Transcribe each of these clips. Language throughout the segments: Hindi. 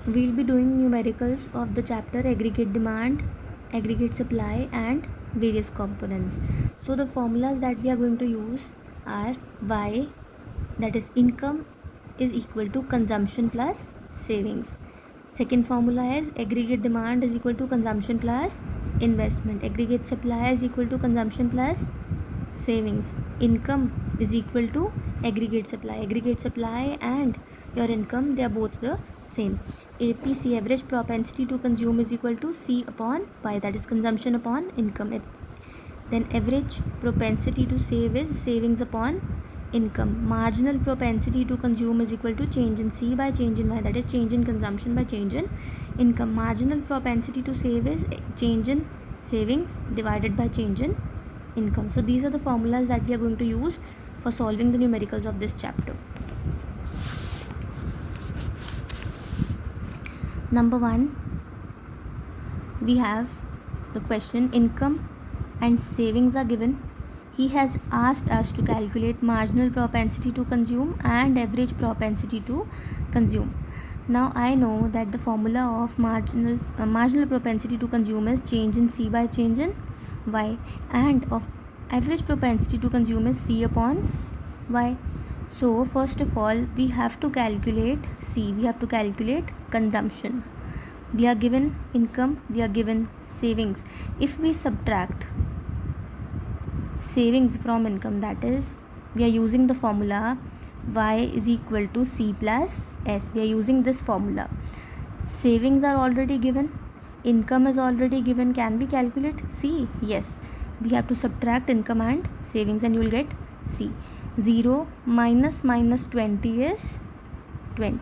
we'll be doing numericals of the chapter aggregate demand, aggregate supply and various components. So the formulas that we are going to use are Y, that is income, is equal to consumption plus savings. Second formula is aggregate demand is equal to consumption plus investment. Aggregate supply is equal to consumption plus savings. Income is equal to aggregate supply. Aggregate supply and your income, they are both the same. APC, average propensity to consume, is equal to C upon Y, that is consumption upon income. Then average propensity to save is savings upon income. Marginal propensity to consume is equal to change in C by change in Y, that is change in consumption by change in income. Marginal propensity to save is change in savings divided by change in income. So these are the formulas that we are going to use for solving the numericals of this chapter. Number 1, we have the question income and savings are given. He has asked us to calculate marginal propensity to consume and average propensity to consume. Now I know that the formula of marginal propensity to consume is change in C by change in Y, and of average propensity to consume is C upon Y. So first of all we have to calculate C, we have to calculate consumption. We are given income, we are given savings. If we subtract savings from income, that is we are using the formula Y is equal to C plus S. We are using this formula. Savings are already given, income is already given. Can we calculate C? Yes. We have to subtract income and savings and you will get C. 0 minus 20 is 20.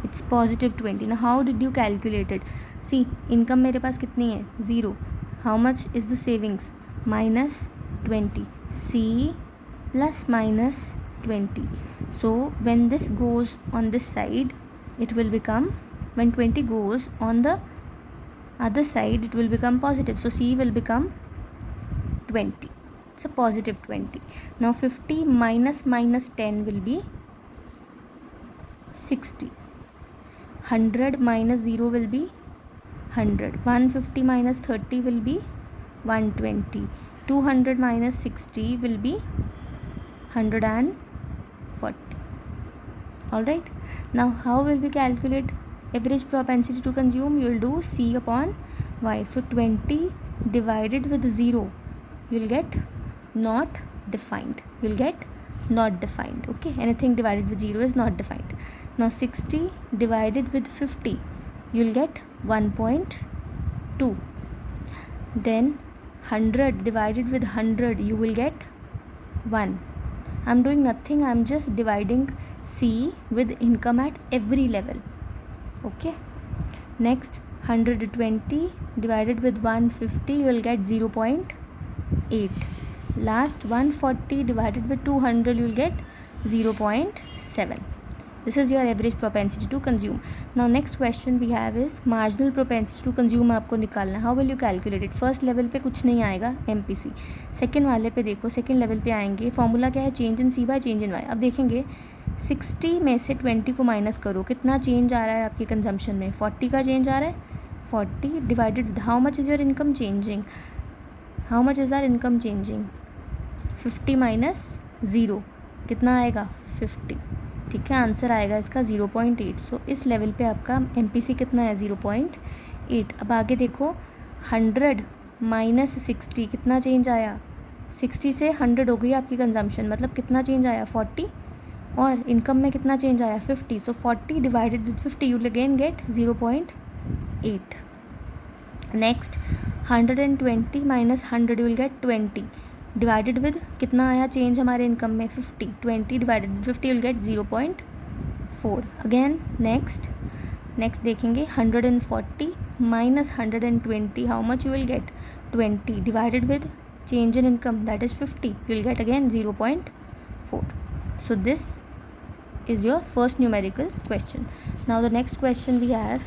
It's positive 20. Now how did you calculate it? See, income मेरे पास कितनी है? 0. How much is the savings? Minus 20. C plus minus 20. So when this goes on this side, it will become, when 20 goes on the other side, it will become positive. So C will become 20. It's a positive 20. Now 50 minus 10 will be 60. 100 minus 0 will be 100. 150 minus 30 will be 120. 200 minus 60 will be 140. Alright. Now how will we calculate average propensity to consume? You will do C upon Y. So 20 divided with 0, you will get not defined. You will get not defined. Okay. Anything divided with 0 is not defined. Now 60 divided with 50, you will get 1.2. Then 100 divided with 100, you will get 1. I'm doing nothing, I'm just dividing C with income at every level. Okay. Next 120 divided with 150, you will get 0.8. Last 140 divided with 200, you will get 0.7. This is your average propensity to consume. Now next question we have is marginal propensity to consume आपको निकालना. How will you calculate it? First level पे कुछ नहीं आएगा MPC. सेकेंड वाले पे देखो, सेकेंड लेवल पे आएंगे. फॉर्मूला क्या है? Change in C bye change in Y. अब देखेंगे 60 में से 20 को माइनस करो, कितना चेंज आ रहा है आपके कंजम्पशन में? 40 का चेंज आ रहा है. 40 divided with how much is your income changing? How much is our income changing? 50 minus 0 कितना आएगा? 50. ठीक है, आंसर आएगा इसका 0.8. सो इस लेवल पे आपका MPC कितना है? 0.8. अब आगे देखो 100 माइनस 60 कितना चेंज आया? 60 से 100 हो गई आपकी कंजम्पशन, मतलब कितना चेंज आया? 40. और इनकम में कितना चेंज आया? 50. सो 40 divided with 50 you will again get 0.8. Next 120 minus 100 you will gate 20 divided with कितना आया चेंज हमारे इनकम में? 50. 20 divided with 50 will get 0.4. Again next देखेंगे 140 minus 120 how much you will gate? 20 divided with change in income, that is 50, you will gate again 0.4. So this is your first numerical question. Now the next question we have,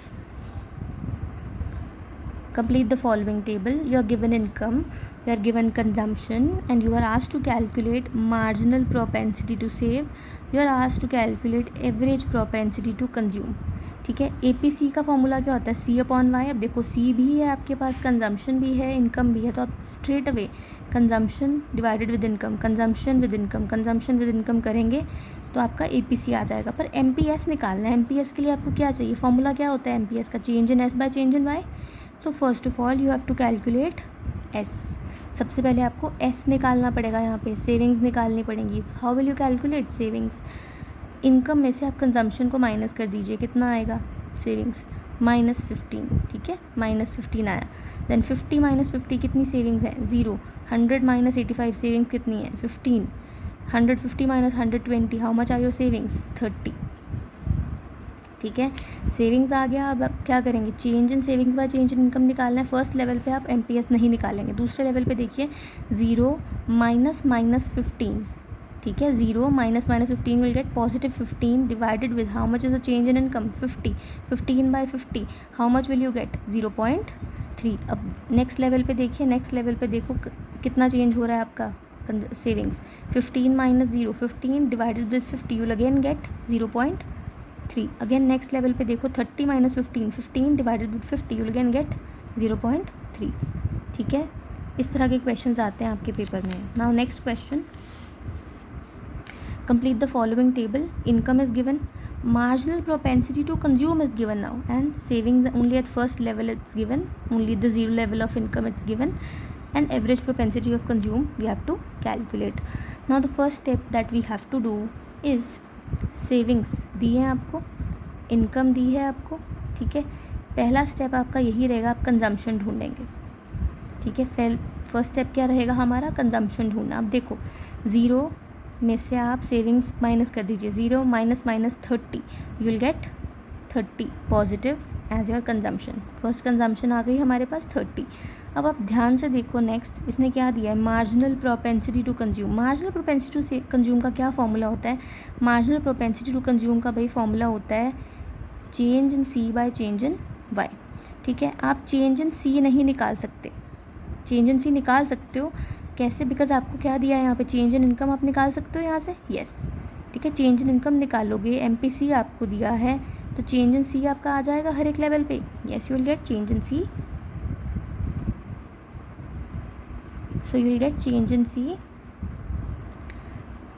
complete the following table. You are given income, you are given consumption, and you are asked to calculate marginal propensity to save. You are asked to calculate average propensity to consume. ठीक है। APC का फॉर्मूला क्या होता है, C/Y। अब देखो C भी है आपके पास, कंजम्पशन भी है, इनकम भी है, तो आप straight away consumption divided with income, consumption with income, consumption with income करेंगे तो आपका APC आ जाएगा। पर MPS निकालना है, MPS के लिए आपको क्या चाहिए, फॉर्मूला क्या होता है MPS का, change in S by change in Y। So first of all you have to calculate S। सबसे पहले आपको S निकालना पड़ेगा, यहाँ पे सेविंग्स निकालनी पड़ेंगी। How will you calculate savings, income में से आप कंजम्पशन को माइनस कर दीजिए, कितना आएगा सेविंग्स, -15, ठीक है, -15 आया। देन 50 - 50 कितनी सेविंग्स है, 0। 100 - 85 सेविंग्स कितनी है, 15। 150 - 120 how much are your savings, 30, ठीक है। सेविंग्स आ गया। अब आप क्या करेंगे, change in savings bye change in income निकालना है। फर्स्ट लेवल पे आप MPS नहीं निकालेंगे, दूसरे लेवल पे देखिए 0 - -15, ठीक है। 0 - -15 will get +15 divided with how much is the change in income, 50। 15/50 how much will you get, 0.3। अब नेक्स्ट लेवल पे देखिए, नेक्स्ट लेवल पे देखो कितना चेंज हो रहा है आपका savings, 15 - 0, 15 divided with 50 you will again get 0.3। Again next level पे देखो 30 - 15, 15 divided with 50 you will again get 0.3, ठीक है। इस तरह के क्वेश्चंस आते हैं आपके पेपर में। Now next question, complete the following table, income is given, marginal propensity to consume is given now, and savings only at first level it's given, only the zero level of income it's given, and average propensity of consume we have to calculate. Now the first step that we have to do is savings दी है आपको, इनकम दी है आपको, ठीक है। पहला स्टेप आपका यही रहेगा, आप कंजम्पशन ढूंढेंगे, ठीक है। फर्स्ट स्टेप क्या रहेगा हमारा, कंजम्पशन ढूंढना। अब देखो 0 में से आप सेविंग्स माइनस कर दीजिए, 0 - -30 you will get 30 positive as your consumption. First consumption आ गई हमारे पास 30। अब आप ध्यान से देखो नेक्स्ट, इसने क्या दिया है, marginal propensity to consume. Marginal propensity to consume का क्या फॉर्मूला होता है, मार्जिनल प्रोपेंसिटी टू कंज्यूम का भाई फॉर्मूला होता है change in C bye change in Y, ठीक है। आप चेंज इन C नहीं निकाल सकते, चेंज इन C निकाल सकते हो कैसे, बिकॉज आपको क्या दिया है यहाँ पे, चेंज इन इनकम आप निकाल सकते हो यहाँ से, यस, ठीक है। चेंज इन इनकम निकालोगे, MPC आपको दिया है, तो चेंज इन C आपका आ जाएगा हर एक लेवल पे, yes, you will get change in C, so you will get change in C,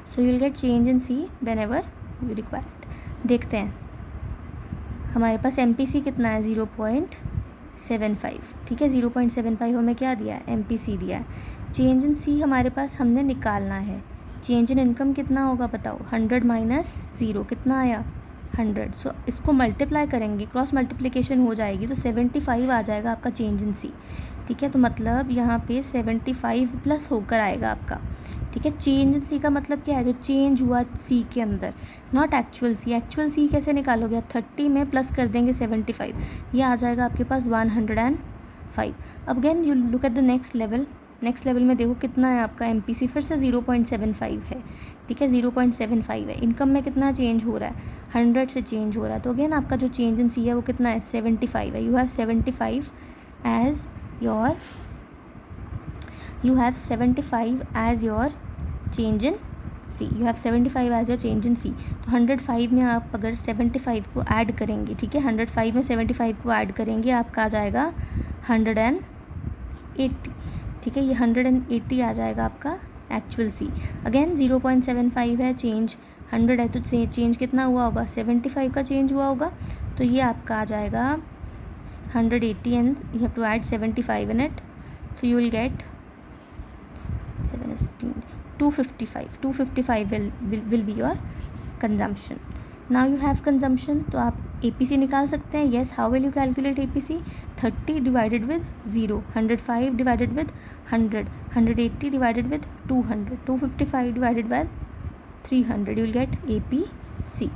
so you will get change in C when ever you required. देखते हैं हमारे पास MPC कितना है, 0.75, ठीक है। 0.75 हमें क्या दिया है, MPC दिया है। चेंज इन C हमारे पास हमने निकालना है। चेंज इन इनकम कितना होगा बताओ, 100 - 0 कितना आया, 100। सो इसको मल्टीप्लाई करेंगे, क्रॉस मल्टीप्लिकेशन हो जाएगी तो 75 आ जाएगा आपका चेंज इन C, ठीक है। तो मतलब यहाँ पे 75 प्लस होकर आएगा आपका, ठीक है। चेंज इन C का मतलब क्या है, जो चेंज हुआ C के अंदर, not actual C। Actual C कैसे निकालोगे आप, 30 में प्लस कर देंगे 75, ये आ जाएगा आपके पास 105। अब again you look at the next level, next level में देखो कितना है आपका MPC, फिर से 0.75 है, ठीक है, 0.75 है। इनकम में कितना चेंज हो रहा है, 100 से चेंज हो रहा है, तो अगेन आपका जो चेंज इन C है वो कितना है, 75 है। You have 75 as your, you have 75 as your change in C, you have 75 as your change in C। तो 105 में आप अगर 75 को ऐड करेंगे, ठीक है, 105 में 75 को ऐड करेंगे आपका आ जाएगा 180, ठीक है। ये 180 आ जाएगा आपका एक्चुअल C। अगेन 0.75 है, चेंज 100 है, तो चेंज कितना हुआ होगा, 75 का चेंज हुआ होगा, तो ये आपका आ जाएगा 180 and you have to add 75 in it, so you will get 7 is 15, 255, 255 will be your consumption. Now you have consumption, तो आप APC निकाल सकते हैं, yes। how will you calculate APC, 30 divided with 0, 105 divided with 100, 180 divided with 200, 255 divided by 300, you will get APC।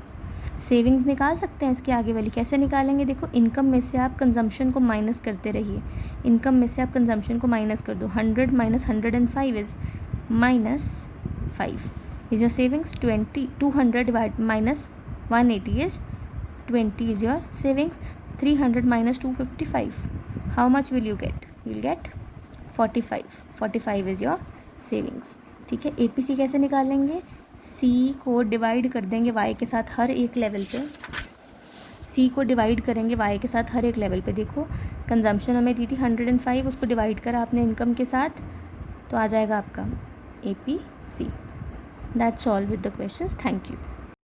Savings निकाल सकते हैं इसके आगे वाली, कैसे निकालेंगे, देखो इनकम में से आप कंजम्पशन को माइनस करते रहिए, इनकम में से आप कंजम्पशन को माइनस कर दो, 100 - 105 is -5 is your savings, 200 divide minus 180 is 20 is your savings, 300 - 255 how much will you get, you will gate 45 is your savings, ठीक है। APC कैसे निकालेंगे, C को डिवाइड कर देंगे Y के साथ हर एक लेवल पे, सी को डिवाइड करेंगे वाई के साथ हर एक लेवल पे। देखो कंजम्पशन हमें दी थी 105, उसको डिवाइड करा आपने इनकम के साथ, तो आ जाएगा आपका APC। That's all with the questions. Thank you.